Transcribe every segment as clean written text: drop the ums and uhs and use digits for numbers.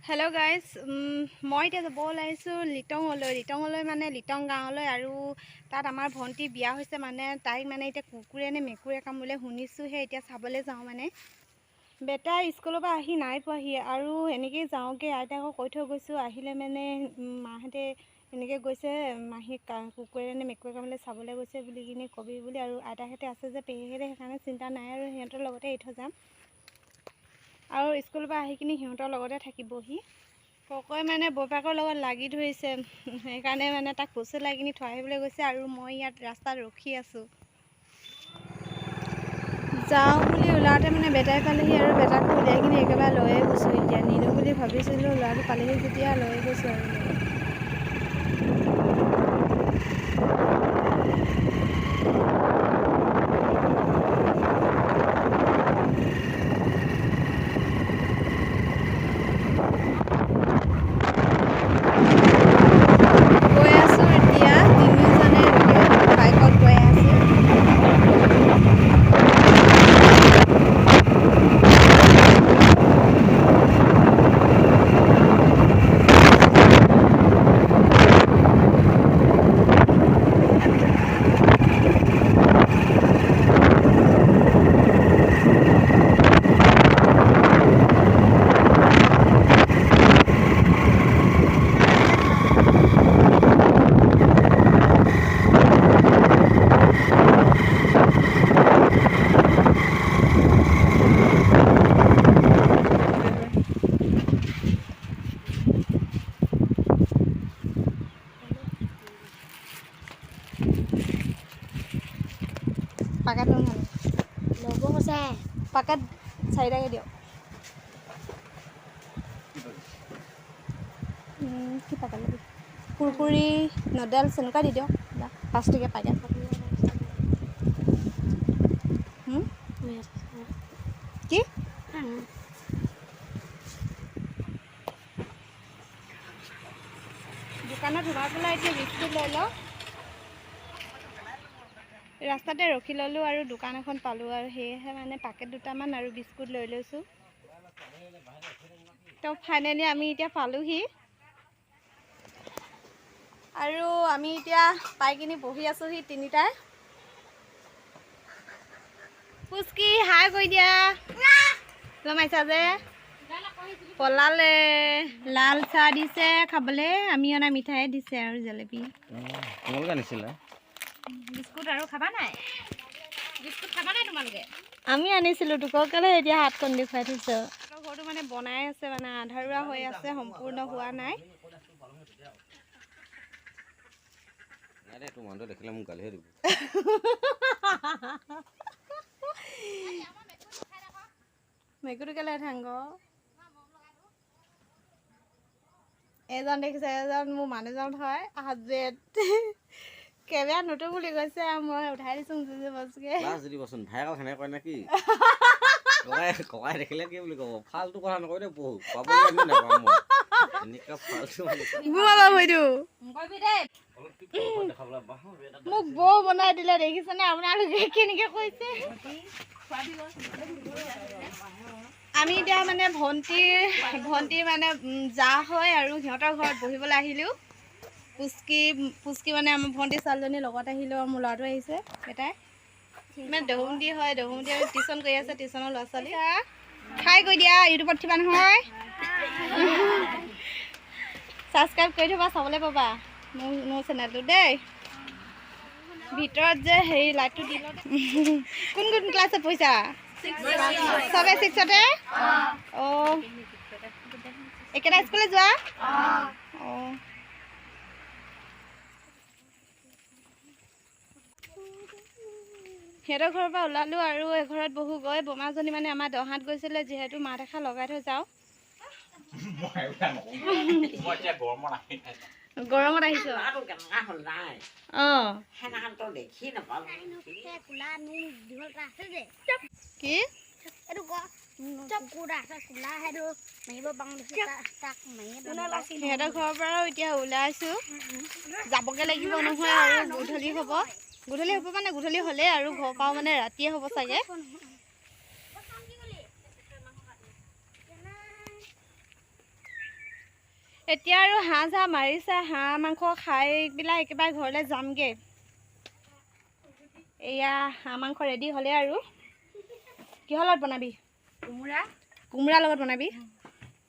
Hello guys मैं इतना जब ओलाइছোঁ लिटंगলৈ মানে লিটং গাঁৱলৈ আৰু তাত আমাৰ ভণ্টি বিয়া হৈছে মানে তাইক মানে এতিয়া কুকুৰে নে মেকুৰে কামুৰিলে শুনিছোঁ হে এতিয়া চাবলৈ যাওঁ মানে বেটা স্কুলৰ পৰা আহি নাই পোৱাহি আৰু এনেকৈ যাওঁগে আইতাকক কৈ থৈ গৈছোঁ আহিলে মানে মাহঁতে এনেকৈ গৈছে মাহী কুকুৰে নে মেকুৰে কামুৰিলে চাবলৈ গৈছে বুলি কিনে কবি বুলি আৰু আইতাহঁতে আছে যে পেহীহঁতে সেইকাৰণে চিন্তা নাই আৰু সিহঁতৰ লগতে এৰি থৈ যাম আৰু স্কুলৰ পৰা আহি কিনে সিহঁতৰ লগতে থাকিবহি ককৈ মানে বৰপাকৰ লগত লাগি ধৰিছে সেইকাৰণে মানে তাক কোচে লাগি কিনে থৈ আহিবলৈ গৈছে আৰু মই ইয়াত ৰাস্তাত ৰখি আছোঁ যাওঁ বুলি ওলাওঁতে মানে বেটাই পালেহি আৰু বেটাকো উলিয়াই কিনে একেবাৰে লৈয়ে গৈছোঁ এতিয়া নিদিওঁ বুলি ভাবিছিলোঁ ল'ৰাটো পালেহি যেতিয়া লৈয়ে গৈছোঁ আৰু পাকাত লওঁ ল'ব কৈছে পাকাত 4টাকে দিয়ক কি পাকাত ল'বি কুৰকুৰি নুডলছ এনেকুৱা দি দিয়ক 5 টকীয়া পাকাত কি দোকানত সোমাই পেলাই এতিয়া বিস্কুট লৈ লওঁ ৰাস্তাতে ৰখি ল'লোঁ আৰু দোকান এখন পালোঁ আৰু সেয়েহে মানে পাকেট দুটামান আৰু বিস্কুট লৈ লৈছোঁ তো ফাইনেলি আমি এতিয়া পালোহি আৰু আমি এতিয়া পাই কিনি বহি আছোঁহি তিনিটাই পুচকি হাই কৈ দিয়া জমাইছা যে পলালে লাল চাহ দিছে খাবলৈ আমি অনা মিঠাই দিছে আৰু জেলেপি তোমালোকে আনিছিলা বিস্কুট আৰু খাবা নাই বিস্কুট খাবা নাই তোমালোকে আমি আনিছিলোঁ তোকলে এতিয়া হাতখন দেখুৱাই থৈছোঁ ঘৰটো মানে বনাই আছে মানে আধাৰুৱা হৈ আছে সম্পূৰ্ণ হোৱা নাই আৰে তো মনটো দেখিলে মোক গালিহে দিব মেকুৰী কেলে থাংগ এজন দেখিছে এজন মোৰ মানুহজন হয় হাজবেণ্ড কেমেৰা নতো বুলি কৈছে মই উঠাই দিছোঁ বস্তুকে লাজ দিবচোন ভাইকাল খানে কয় নাকি ককাই দেখিলে কি বুলি ক'ব ফালতু কথা নকয় দে বহু পাবলৈ আমি নাপাম মই এনেকা ফালতু মোক বৌ বনাই দিলে দেখিছেনে আপোনালোকে কেনেকৈ কৈছে আমি এতিয়া মানে ভণ্টিৰ মানে যা হয় আৰু সিহঁতৰ ঘৰত বহিবলৈ আহিলোঁ পুচকি মানে আমাৰ ভণ্টি ছোৱালীজনীৰ লগত আহিলোঁ আৰু মোৰ ল'ৰাটো আহিছে বেটাই মানে দহুমতি হয় দহুমতি আৰু টিউশ্যন কৰি আছে টিউশ্যনৰ ল'ৰা ছোৱালী খাই কৈ দিয়া ইউটিউবত থিবা নহয় ছাবস্ক্ৰাইব কৰি থ'বা চাবলৈ পাবা মোৰ চেনেলটো দেই ভিতৰত যে হেৰি লাইটটো দি লওঁ কোন ক্লাছত পঢ়িছা চবে 6তে অঁ একেটা স্কুললৈ যোৱা অঁ সিহঁতৰ ঘৰৰ পৰা ওলালোঁ আৰু এঘৰত বহু গৈ বোমাজনী মানে আমাৰ দহাত গৈছিলে যিহেতু মাত এষাৰ লগাই থৈ যাওঁ গৰমত আহিছোঁ কি সিহঁতৰ ঘৰৰ পৰাও এতিয়া ওলাইছোঁ যাবগৈ লাগিব নহয় আৰু গধূলি হ'ব মানে গধূলি হ'লে আৰু ঘৰ পাওঁ মানে ৰাতিয়ে হ'ব চাগে এতিয়া আৰু হাঁহ মাৰিছে, হাঁহ মাংস খাই পেলাই একেবাৰে ঘৰলৈ যামগৈ। এয়া হাঁহ মাংস ৰেডি হ'লে আৰু কিহৰ লগত বনাবি? কোমোৰাৰ লগত বনাবি।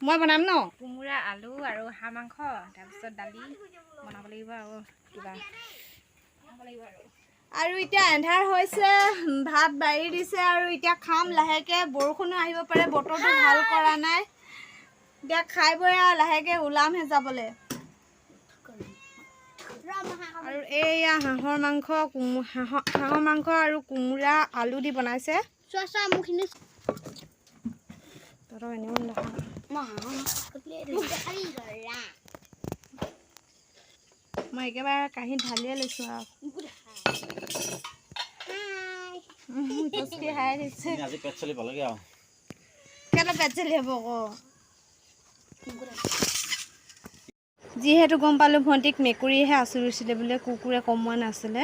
মই বনাম ন? কোমোৰা, আলু আৰু হাঁহ মাংস, তাৰপিছত দালি বনাব লাগিব আৰু কিবা বনাব লাগিব আৰু এতিয়া এন্ধাৰ হৈছে, ভাত বাঢ়ি দিছে আৰু এতিয়া খাম লাহেকে। বৰষুণো আহিব পাৰে, বতৰটো ভাল কৰা নাই। এতিয়া খাই বৈ আৰু লাহেকে ওলামহে যাবলৈ। আৰু এইয়া হাঁহৰ মাংস আৰু কোমোৰা আলু দি বনাইছে। মই একেবাৰে কাঁহীত ঢালিয়ে লৈছো আৰু যিহেতু গম পালো ভণ্টিক মেকুৰীহে আচুৰিছিলে বোলে, কুকুৰে কমোৱা নাছিলে।